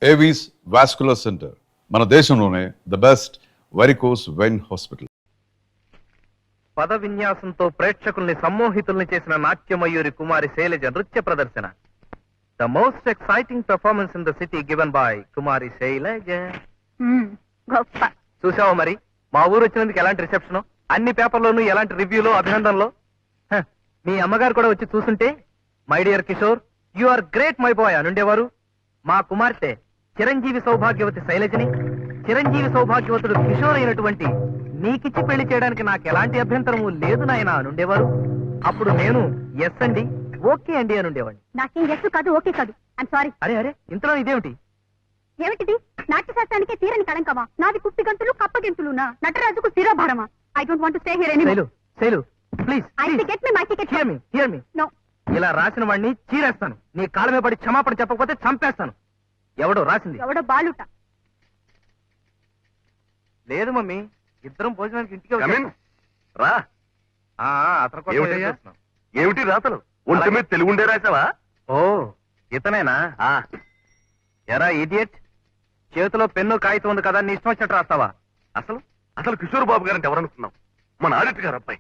Avis vascular centre, మన దేశంలోనే the best varicose vein hospital. పద విన్యాసంతో ప్రేక్షకుల్ని సమ్మోహితుల్ని చేసిన నాట్యమయూరి కుమారి శైలజ నృత్య ప్రదర్శన. The most exciting performance in the city given by Kumari Shailaja. గొప్ప. చూసావా మరి మా ఊరు వచ్చినందుకు ఎలాంటి రిసెప్షన్, అన్ని పేపర్లోనూ ఎలాంటి రివ్యూలో అభినందనలో. మీ అమ్మగారు కూడా వచ్చి చూస్తుంటే my dear Kishore you are great my boy అనుండేవారు. మా కుమార్తె చిరంజీవి సౌభాగ్యవతి శైలజని చిరంజీవి సౌభాగ్యవతుడు కిషోర్ అయినటువంటి నీకిచ్చి పెళ్లి చేయడానికి నాకు ఎలాంటి అభ్యంతరము లేదు నాయన అనుండేవారు. అప్పుడు నేను ఎస్ అండి, ఓకే అండి అనుండేవాడిని. నాకేం ఎస్ కాదు, ఓకే కాదు. I'm sorry. అరే అరే ఇంతలో ఇదేమిటి? ఏమిటిది? నాట్యశాస్త్రానికి తీరని కళంకమా? నాది కుప్పి గంతులు కప్పగెంతులునా? నటరాజుకు శిరోభారమా? I don't want to stay here anymore. Shailu Shailu please I will get me my ticket. Hear me. No. ఇలా రాసిన వాడిని చీరేస్తాను. నీ కాళ్ళ మీద పడి క్షమాపణ చెప్పకపోతే చంపేస్తాను. ఎవడో రాసింది? ఎవడో బాలుట. లేదు మమ్మీ, ఇద్దరం భోజనానికి ఇంటికి Come in. రా. అతను కోసం ఏమిటయ్యా? ఎదురు చూస్తున్నాం. ఏమిటి రాతలు? ఒంటి మీద తెలుగుండే రాసావా? ఓ ఇతనేనా? ఎరా ఇడియట్, చేతిలో పెన్ను కాగితం ఉంది కదా, నీ ఇష్టం వచ్చినట్టు రాస్తావా? అసలు అసలు కిషోర్ బాబు గారంటే ఎవరనుకున్నావు? మన ఆడిట్ గారు అబ్బాయి.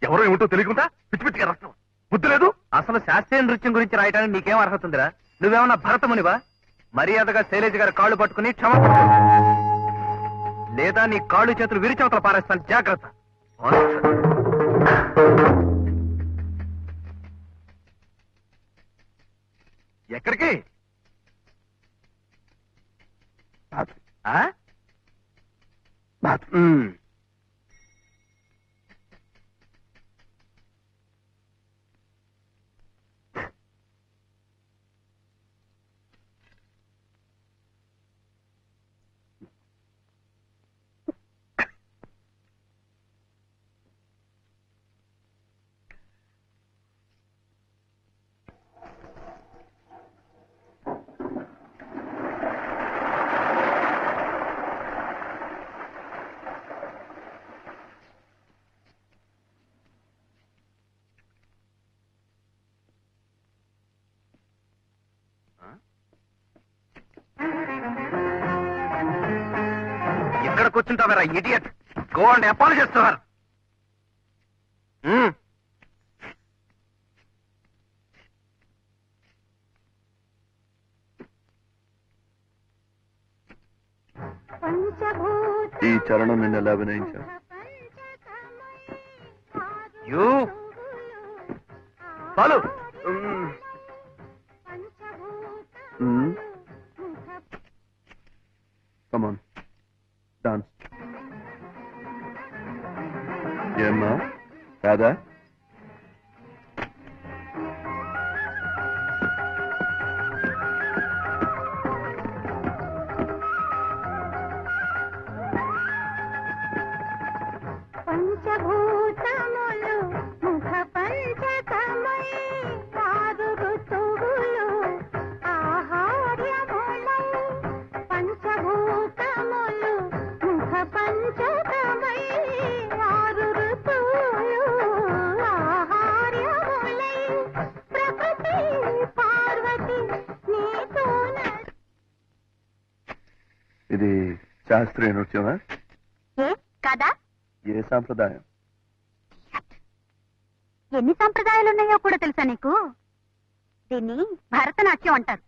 ఎవరో ఏమిటో తెలియకుండా పిచ్చి పిచ్చిగా రాస్తావా? బుద్ధి లేదు. అసలు శాస్త్రీయ నృత్యం గురించి రాయడానికి నీకేం అర్హత ఉందిరా? నువ్వేమన్నా భరతమునివా? మర్యాదగా శైలజ గారి కాళ్ళు పట్టుకుని క్షమాపణ లేదా నీ కాళ్ళు చేతులు విరిచవతలు పారేస్తాను, జాగ్రత్త. ఎక్కడికి? ఇక్కడ కూర్చుంటావరా idiot? Go and apologise to her. ఈ చరణం నిన్న ఎలా అభినయించా? యూ చాలు. Come on, dance. ఏమ్మా కాదా? పంచభూతములు ముఖ పంచకమై ఆరు ఋతువులు ఆహార్యములై. పంచభూతములు ముఖ పంచకమై ఆరు ఋతువులు ఆహార్యములై. ప్రకృతి పార్వతి నీతో. ఇది శాస్త్రీయ నృత్యమా? ఏ కదా? ఏ సాంప్రదాయం? ఎన్ని సంప్రదాయాలు ఉన్నాయో కూడా తెలుసా నీకు? దీన్ని భరతనాట్యం అంటారు.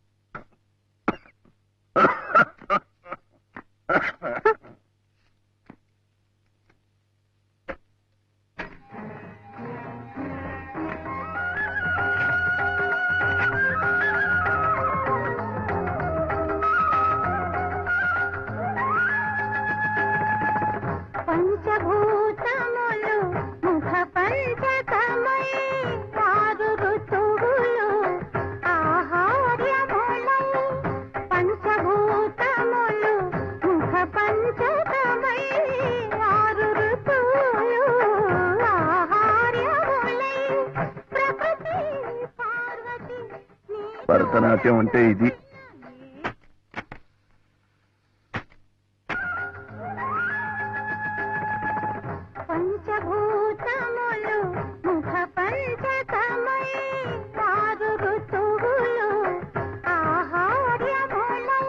పంచభూతములు ముఖ పంచకమై ఆరు ఋతువులు ఆహార్యములై. పంచభూతములు ముఖ పంచకమై ఆరు ఋతువులు ఆహార్యములై. ప్రకృతి పార్వతి భరతనాట్యం అంటే ఇది. పంచభూతములు ముఖ పంచకమై ఆరు ఋతువులు ఆహార్యములై.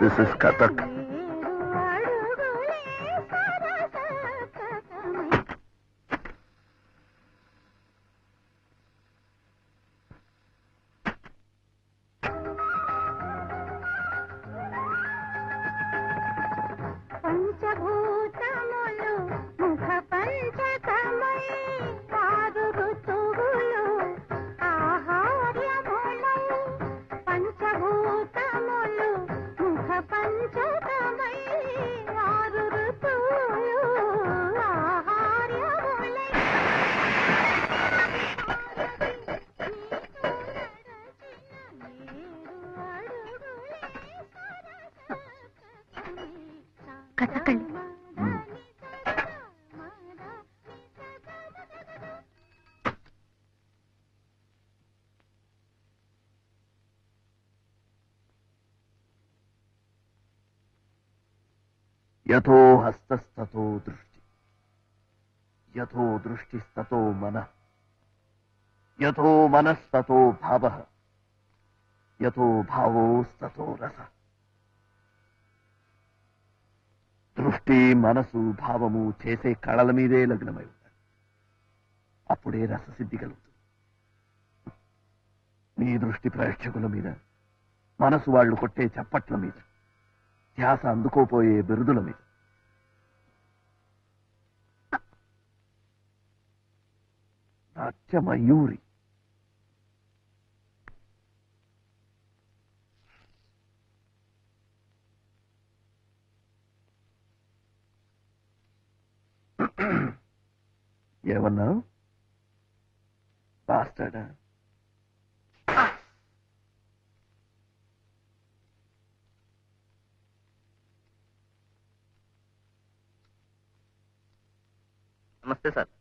This is Kathak. పంచభూతములు ముఖ పంచకమై ఆరు ఋతువులు ఆహార్యములై పంచభూతములు ముఖ పంచకమై ఆరు ఋతువులు ఆహార్యములై కథకళి యథో హస్తస్తతో దృష్టి, యథో దృష్టిస్తతో మనః, యథో మనస్తతో భావః, యథో భావోస్తతో రసః. దృష్టి, మనసు, భావము చేసే కళల మీదే లగ్నమై ఉంటాడు. అప్పుడే రససిద్ధి కలుగుతుంది. నీ దృష్టి ప్రేక్షకుల మీద, మనసు వాళ్ళు కొట్టే చప్పట్ల మీద, ధ్యాస అందుకోపోయే బిరుదుల మీద. నాట్యమయూరి. ఏమన్నా బాస్టాడా? నమస్తే సార్.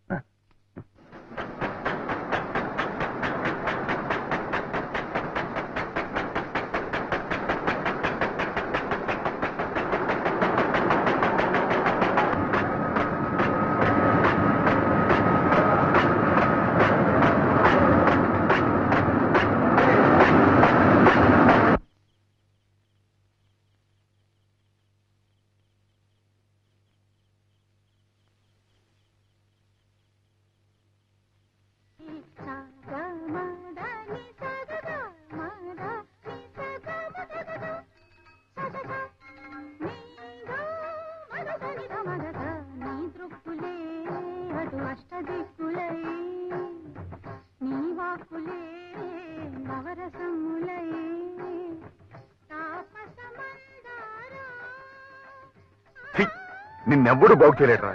నిన్నెవ్వడు బాగు చేయలేటరా.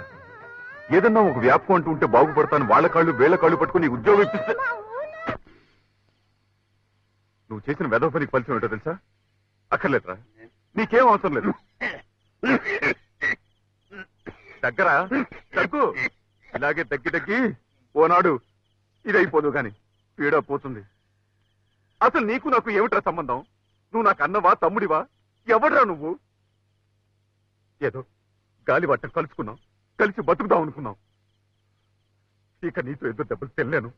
ఏదన్నా ఒక వ్యాపకం అంటూ ఉంటే బాగుపడతాను, వాళ్ళ కాళ్ళు వీళ్ళ కాళ్ళు పట్టుకుని నీకు ఉద్యోగం ఇప్పిస్తే నువ్వు చేసిన వెధవ పనికి ఫలితం ఏంటో తెలుసా? అక్కర్లేదురా, నీకేం అవసరం లేదు. దగ్గర దగ్గు, ఇలాగే తగ్గి ఓనాడు ఇదైపోదు గాని పీడ పోతుంది. అసలు నీకు నాకు ఏమిట్రా సంబంధం? నువ్వు నాకు అన్నవా, తమ్ముడివా, ఎవడ్రా నువ్వు? ఏదో గాలి వట్టం కలుసుకున్నాం, కలిసి బతుకుదాం అనుకున్నాం. ఇక నీతో ఎదురు దెబ్బలు తెల్లాను.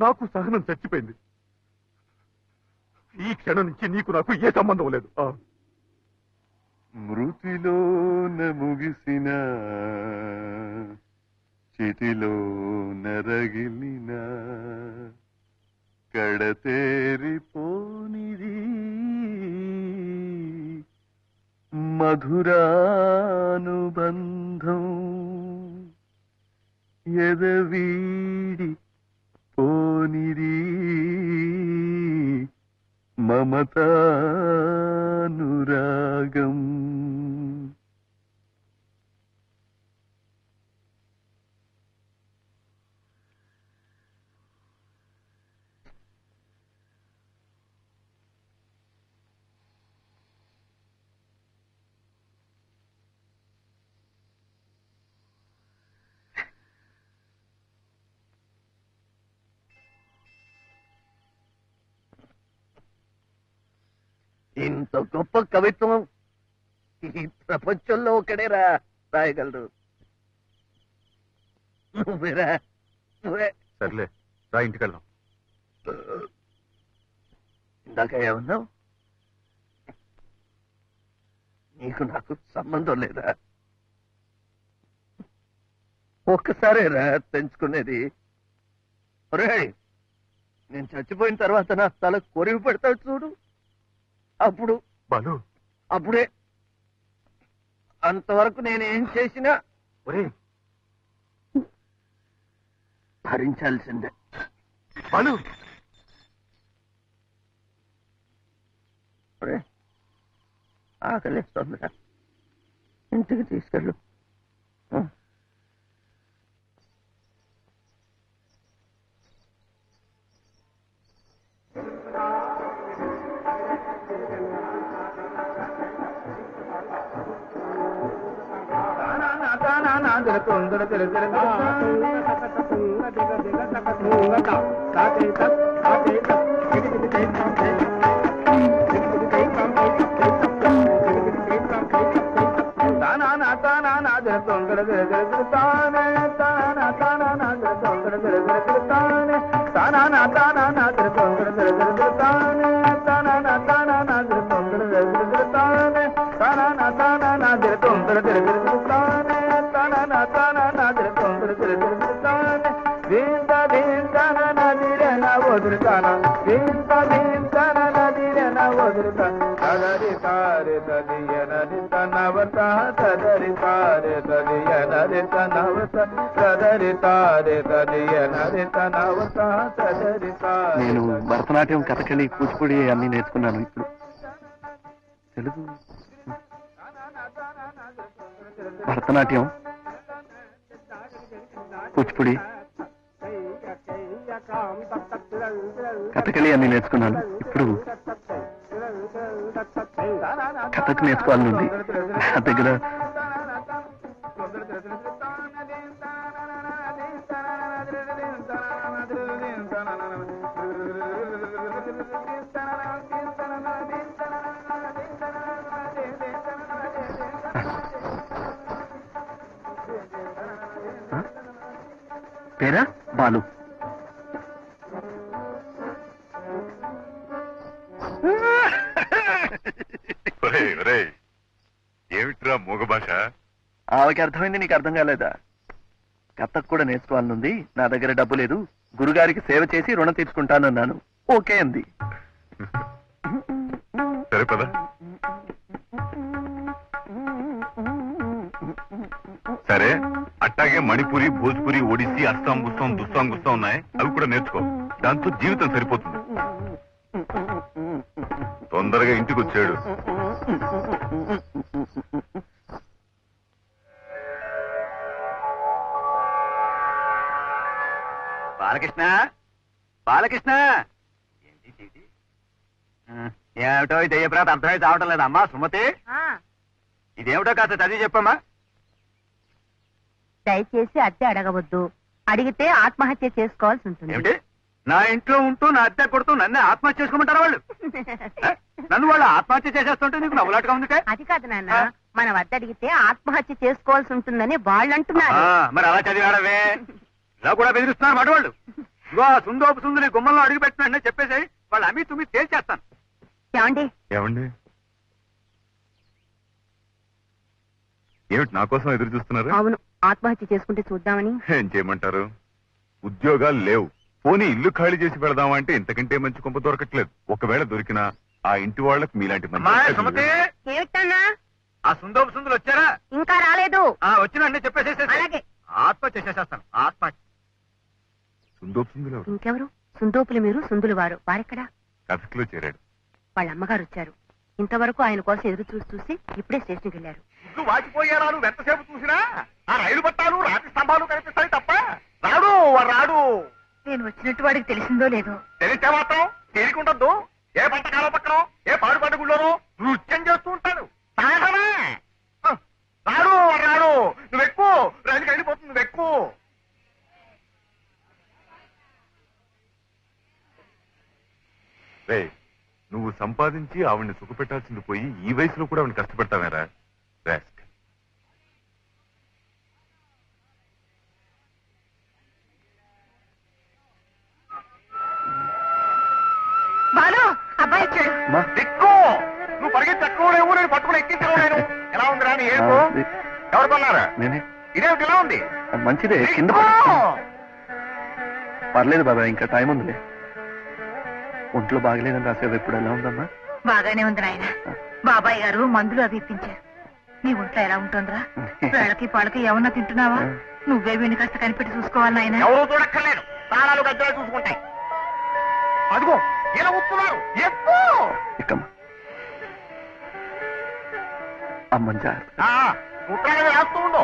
నాకు సహనం చచ్చిపోయింది. ఈ క్షణం నుంచి నీకు నాకు ఏ సంబంధం లేదు. మృతిలోన ముగిసిన చితిలో నరగిలిన కడతేరిపోనిది మధురానుబంధం ఎదవీడి పోనిది మమతానురాగం. ఇంత గొప్ప కవిత్వం ఈ ప్రపంచంలో ఒకడేరా రాయగలరు. నువ్వేరా, నువ్వే. సర్లే రా, ఇంటికి వెళ్దాం. ఇందాక ఏమన్నావు? నీకు నాకు సంబంధం లేదా? ఒక్కసారేరా తెంచుకునేది. ఒరేయ్, నేను చచ్చిపోయిన తర్వాత నా తల కొరివి పెడతాడు చూడు, అప్పుడు బాలు అప్పుడే. అంతవరకు నేనేం చేసినా ఒరే భరించాల్సిందే. బాలు ఒరే, ఆకలిస్తుందిరా, ఇంటికి తీసుకెళ్ళు. నేను భరతనాట్యం, కథకళి, కూచిపూడి అన్ని నేర్చుకున్నాను. ఇప్పుడు తెలుగు, భరతనాట్యం, కూచిపూడి, కథకళి అన్ని నేర్చుకున్నాను. ఇప్పుడు కథకు నేర్చుకోవాలనుంది. నా దగ్గర పేరా బాలు. ఏమిట్రా మూగ భాష? ఆమెకి అర్థమైంది, నీకు అర్థం కాలేదా? కథకు కూడా నేర్చుకోవాలనుంది. నా దగ్గర డబ్బు లేదు, గురుగారికి సేవ చేసి రుణం తీర్చుకుంటానన్నాను. ఓకే అంది. సరే పద. సరే, అట్టాగే మణిపురి, భోజ్పురి, ఒడిస్సీ, అస్సాం, గుస్సాం, దుస్సాం, గుస్సాం ఉన్నాయి. అవి కూడా నేర్చుకో. దాంతో జీవితం సరిపోతుంది. తొందరగా ఇంటికి వచ్చాడు. బాలకృష్ణ, బాలకృష్ణ, ఏమిటో ఇది అయ్యప్రాత అర్థమై చావటం లేదా? అమ్మా సుమతి, ఇదేమిటో కాస్త చదివి చెప్పమ్మా. దయచేసి అద్దె అడగవద్దు, అడిగితే ఆత్మహత్య చేసుకోవాల్సి ఉంటుంది. ఏమిటి? నా ఇంట్లో ఉంటూ నా అద్దె కొడుతూ నన్ను ఆత్మహత్య చేసుకోమంటారా వాళ్ళు? నన్ను వాళ్ళు ఆత్మహత్య చేసేస్తుంటే నీకు నవ్వులాటగా ఉంది. అది కాదు నాన్న, మన వద్ద అడిగితే ఆత్మహత్య చేసుకోవాల్సి ఉంటుందని వాళ్ళు అంటున్నారు. మరి అలా చదివాడవే, ఇలా కూడా బెదిరిస్తున్నారు మాట వాళ్ళు. ఇగో సుందోపు సుందుని గుమ్మంలో అడుగు పెట్టినట్టు చెప్పేసి వాళ్ళు అమ్మి తుమ్మి తేల్చేస్తాను. ఏమండి? ఏమండి? ఏమిటి నా కోసం ఎదురు చూస్తున్నారు? అవును, ఆత్మహత్య చేసుకుంటే చూద్దామని. ఏం చేయమంటారు? ఉద్యోగాలు లేవు. పోనీ ఇల్లు ఖాళీ చేసి పెడదామా అంటే ఇంతకంటే మంచి కొంప దొరకట్లేదు. ఒకవేళ దొరికినా ఆ ఇంటి వాళ్ళకి మీలాంటి సుమతి, ఏమిటన్నా? ఆ సుందోపు సుందులు వచ్చారా? ఇంకా రాలేదు. వచ్చినండి చెప్పేసేసి అలాగే. ఆత్మహత్య చేసేస్తాను. ఆత్మహత్య. సుందోపుందులో ఇంకెవరు? సుందోపులు మీరు, సుందులు వారు. వారెక్కడా? కథకులో చేరాడు. వాళ్ళ అమ్మగారు వచ్చారు. ఇంతవరకు ఆయన కోసం ఎదురు చూసి చూసి ఇప్పుడే స్టేషన్కి వెళ్ళారు. ఇల్లు వాచిపోయారా? నువ్వు ఎంతసేపు చూసినా ఆ రైలు పట్టాలు, రాతి స్తంభాలు కనిపిస్తాయి తప్ప రాడు రాడు. నేను వచ్చినట్టు వాడికి తెలిసిందో లేదో. తెలిస్తే మాత్రం తీరికుండద్దు. ఏ పంటకాల పక్కన, ఏ పాడుపడ్డ గుళ్ళోనో నృత్యం చేస్తూ ఉంటాడు. సాధనే రాడు రాడు. నువ్వు ఎక్కువ రైలుకి వెళ్ళిపోతుంది. నువ్వు ఎక్కువ. రే, నువ్వు సంపాదించి ఆవిడ్ని సుఖపెట్టాల్సింది పోయి ఈ వయసులో కూడా ఆవిడ కష్టపెడతావేరా? రాస్క్. బాలు, అబ్బాయి వచ్చాడు. దిక్కు, నువ్వు పరిగెత్తి ఎక్కడేమో నేను పట్టుకుని పట్టించుకో నేను ఎలా ఉంది రాని ఏడుపు ఎవరు కొన్నారా నేనే ఇదేమిటి ఇలా ఉంది మంచిదే కింద పర్లేదు బాబాయ్ ఇంకా టైం ఉంది ఒంట్లో బాగలేదని రాసేవి ఇప్పుడు ఎలా ఉందమ్మా బాగానే ఉంది నాయన బాబాయ్ గారు మందులు అవి ఇప్పించారు నీ ఒంట్లో ఎలా ఉంటుందిరా వేళకి పాలకి ఏమన్నా తింటున్నావా నువ్వే వీడిని కాస్త కనిపెట్టి చూసుకోవాలి నాయన ఎవరు చూడక్కర్లేదు ప్రాణాలు గద్దలు చూసుకుంటాయి అదిగో ఇలా వస్తున్నారు ఎక్కమ్మా అమ్మని జాగ్రత్త ఉత్తరాలు రాస్తూ ఉండు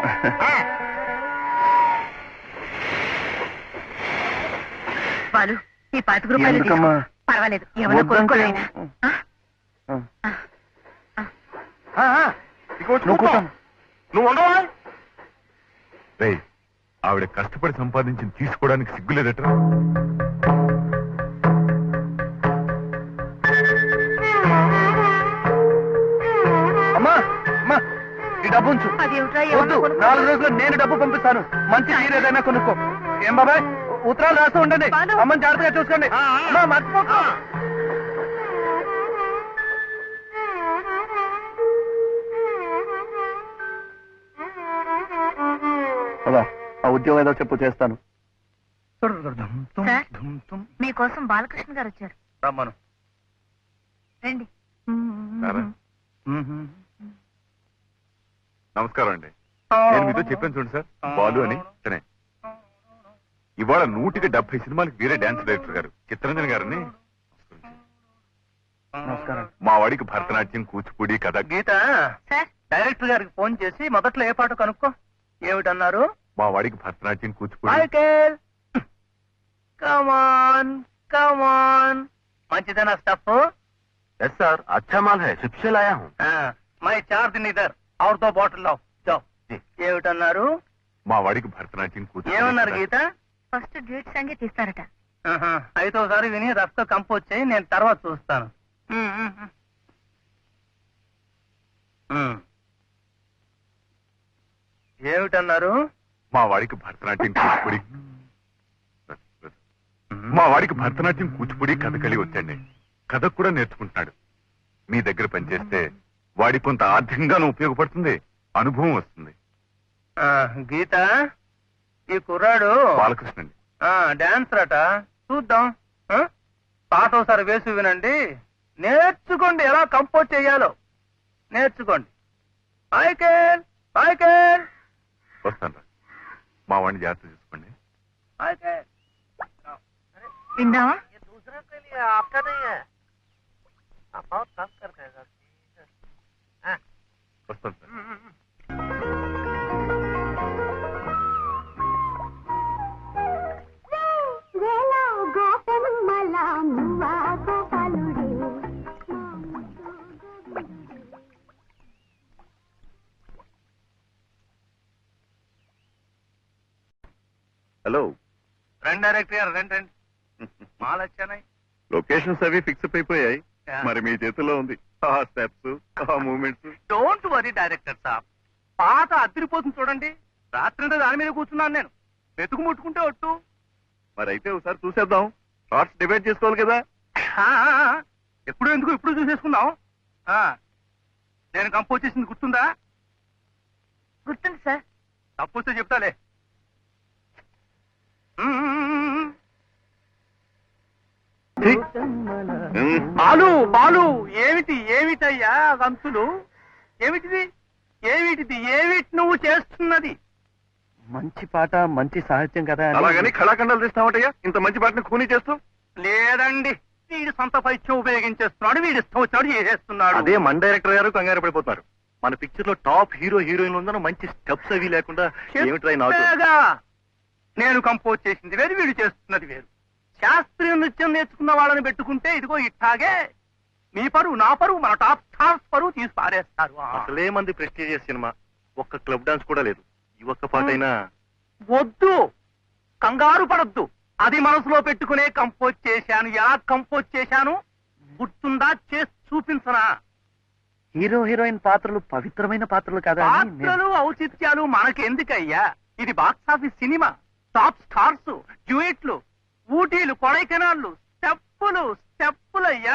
బాలు ఈ 5 రూపాయలు తీసుకో. ఎందుకమ్మా? పర్వాలేదు ఏమన్నా కొనుక్కో నాయనా. నువ్వు కూర్చోమ్మా. నువ్వు ఉండవా రేయ్ ఆవిడ కష్టపడి సంపాదించి తీసుకోవడానికి సిగ్గులేదట అమ్మా అమ్మా ఈ డబ్బు ఉంచు అదేమిట్రా వద్దు ఏమన్నా కొనుక్కో. 4 రోజుల్లో నేను డబ్బు పంపిస్తాను మంచి చీర ఏదైనా కొనుక్కో ఏం బాబాయ్ ఉత్తరాలు రాస్తూ ఉండండి బాలు. అమ్మని జాగ్రత్తగా చూసుకోండి అమ్మా మర్చిపోకు అలా ఆ ఉద్యోగం ఏదో చెప్పు చేస్తాను సార్ మీకోసం బాలకృష్ణ గారు వచ్చారు రమ్మను రండి నమస్కారం అండి నేను మీతో చెప్పాను చూడండి సార్ బాలు అని తనే ఇవాళ 170 సినిమాలకు వీరే డాన్స్ డైరెక్టర్ గారు చిత్తరంజన్ గారిని నమస్కారం మా వాడికి భరతనాట్యం కూచిపూడి కథ గీత సార్ డైరెక్టర్ గారికి ఫోన్ చేసి మొదట్లో ఏ పాట కనుక్కో ఏమిటన్నారు మా వాడికి భరతనాట్యం కూచిపూడి మైకేల్ కమాన్ కమాన్ మంచిదేనా స్టఫ్ ఎస్ సార్ అచ్చా మాల్ హై శిక్ష లాయా హూం మై 4 दिन इधर और 2 బాటిల్ లావ్ జావ్ ఏమిటన్నారు మా వాడికి భరతనాట్యం కూచిపూడి ఏమన్నారు గీత ఫస్ట్ డ్యూట్ సంగీత్ ఇస్తారట అయితే ఒకసారి విని రఫ్ గా కంపోజ్ చేయి నేను తర్వాత చూస్తాను ఏమిటన్నారు మా వాడికి భరతనాట్యం కూచిపూడి మా వాడికి భరతనాట్యం కూచిపూడి కథకళి వచ్చండి కథకు కూడా నేర్చుకుంటున్నాడు మీ దగ్గర పనిచేస్తే వాడి కొంత ఆర్థికంగానూ ఉపయోగపడుతుంది అనుభవం వస్తుంది గీత ఈ కుర్రాడు బాలకృష్ణ అండి డాన్సర్ అట చూద్దాం పాట ఒకసారి వేసి వినండి నేర్చుకోండి ఎలా కంపోజ్ చేయాలో నేర్చుకోండి మైకేల్ మైకేల్ వస్తాను మా వాడిని జాగ్రత్త చూసుకోండి మైకేల్ విందామా వస్తాను సార్ హలో రండి డైరెక్టర్ గారు రండి రండి మాలు వచ్చానాయి లొకేషన్స్ అవి ఫిక్స్ అయిపోయాయి మరి మీ చేతిలో ఉంది ఆ స్టెప్స్ ఆ మూమెంట్స్ డోంట్ వరీ డైరెక్టర్ సాబ్ పాట అదిరిపోతుంది చూడండి రాత్రి దాని మీద కూర్చున్నాను నేను వెతుకు ముట్టుకుంటే ఒట్టు మరి అయితే ఒకసారి చూసేద్దాం షార్ట్స్ డిబేట్ చేసుకోవాలి కదా ఎప్పుడు ఎందుకు ఇప్పుడు చూసేసుకుందాం నేను కంపోజ్ చేసింది గుర్తుందా గుర్తుంది సార్ తప్పొస్తే చెప్తాలే బాలు బాలు ఏమిటి ఏమిటయ్యా గంతులు ఏమిటిది ఏమిటిది ఏమిటి నువ్వు చేస్తున్నది మంచి పాట మంచి సాహిత్యం కదా అలాగని కళాఖండాలు తీస్తామంటయ్యా ఇంత మంచి పాటను ఖూనీ చేస్తూ లేదండి వీడి సొంత పైత్యం ఉపయోగించేస్తున్నాడు వీడి ఇష్టం వచ్చాడు చేసేస్తున్నాడు అదే మన డైరెక్టర్ గారు కంగారు పడిపోతున్నారు మన పిక్చర్ లో టాప్ హీరో హీరోయిన్ ఉందన్న మంచి స్టెప్స్ అవి లేకుండా ఏమిట్రై నాకు చెప్పేగా. నేను కంపోజ్ చేసింది వేరు వీడు చేస్తున్నది వేరు శాస్త్రీయ నృత్యం నేర్చుకున్న వాళ్ళని పెట్టుకుంటే ఇదిగో ఇట్టాగే మీ పరువు నా పరువు మన టాప్ స్టార్స్ పరువు తీసి పారేస్తారు అసలే మంది ప్రెస్టీజియస్ సినిమా ఒక్క క్లబ్ డాన్స్ కూడా లేదు ఈ ఒక్క పాట అయినా వద్దు కంగారు పడద్దు అది మనసులో పెట్టుకునే కంపోజ్ చేశాను ఎలా కంపోజ్ చేశాను గుర్తుందా చేసి చూపించనా హీరో హీరోయిన్ పాత్రలు పవిత్రమైన పాత్రలు కదా పాత్రలు ఔచిత్యాలు మనకెందుకయ్యా ఇది బాక్స్ ఆఫీస్ సినిమా టాప్ స్టార్స్ డ్యూయెట్లు ఊటీలు కొడైకెనాళ్ళు స్టెప్పులు స్టెప్పులయ్యా.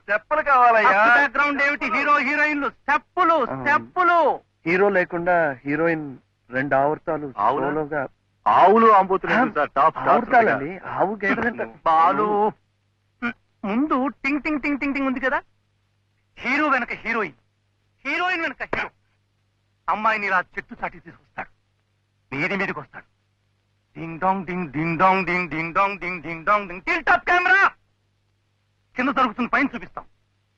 స్టెప్పులు కావాలయ్యా. బ్యాక్గ్రౌండ్ ఏమిటి? హీరో హీరోయిన్లు స్టెప్పులు స్టెప్పులు. హీరో లేకుండా హీరోయిన్ 2 ఆవర్తాలు ఆవులా? సోలోగా. ఆవులు ఆంబోతులేదు సార్. టాప్ ఆవుతాలండి. ఆవు గేదెలంట. బాలు ముందు టింగ్ టింగ్ టింగ్ టింగ్ టింగ్ ఉంది కదా, హీరో వెనక హీరోయిన్, హీరోయిన్ వెనక హీరో. అమ్మాయిని ఇలా చెట్టు చాటి తీసుకొస్తాడు, మీదికి వస్తాడు. డింగ్ డాంగ్ డింగ్ డింగ్ డాంగ్ డింగ్ డింగ్ డాంగ్ డింగ్ డింగ్ డాంగ్ డింగ్. Till top camera. కింద జరుగుతుంది, పైన చూపిస్తాం.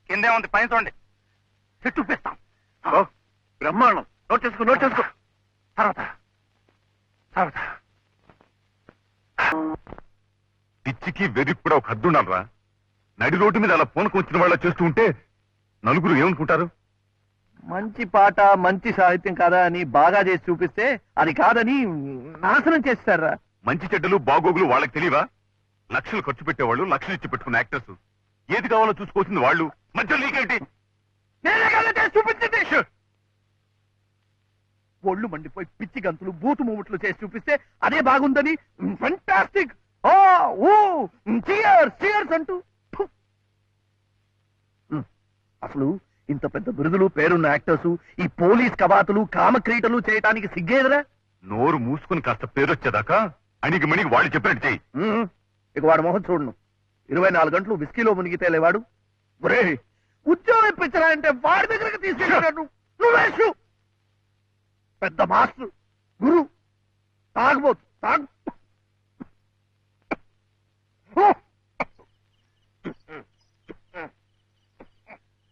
కిందే ఉంది, పైన చూడండి. చెట్టు చూపిస్తాం. బ్రహ్మాండం. నోట్ చేసుకో. తర్వాత తర్వాత పిచ్చికి వెర్రికి కూడా ఒక హద్దు ఉండాలరా. నడి రోడ్డు మీద అలా పూనకు వచ్చిన వాళ్ళ చేస్తూ ఉంటే నలుగురు ఏమనుకుంటారు? మంచి పాట మంచి సాహిత్యం కాదా అని బాగా చేసి చూపిస్తే అది కాదని నాశనం చేస్తారా. మంచి చెడ్డలు బాగోగులు వాళ్ళకి తెలియవా? లక్షలు ఖర్చు పెట్టేవాళ్ళు, లక్షలు ఇచ్చి పెట్టుకున్న యాక్టర్స్. ఏది కావాలో చూసుకోవాల్సింది వాళ్ళు. మధ్యలో నీకేంటి? నేనే కదా చేసి చూపించింది. ఒళ్ళు మండిపోయి పిచ్చి గంతులు బూతు మూవట్లు చేసి చూపిస్తే అదే బాగుందని ఫెంటాస్టిక్ చియర్స్ అంటూ ఫు. అసలు ఇంత పెద్ద బిరుదులు పేరున్న యాక్టర్స్ ఈ పోలీస్ కవాతులు కామక్రీటలు చేయటానికి సిగ్గేదరా? నోరు మూసుకుని కాస్త పేరొచ్చేదాకా అణిగి మణిగి వాళ్ళు చెప్పినట్టు చెయ్యి. ఇక వాడు మొహం చూడను. 24 గంటలు విస్కీలో మునిగితే లేవాడు. ఒరే ఉద్యోగం ఇప్పించరా అంటే వాడి దగ్గరకు తీసుకెళ్ళాడు. నువ్వేసు పెద్ద మాస్టర్ గురు తాగబోతు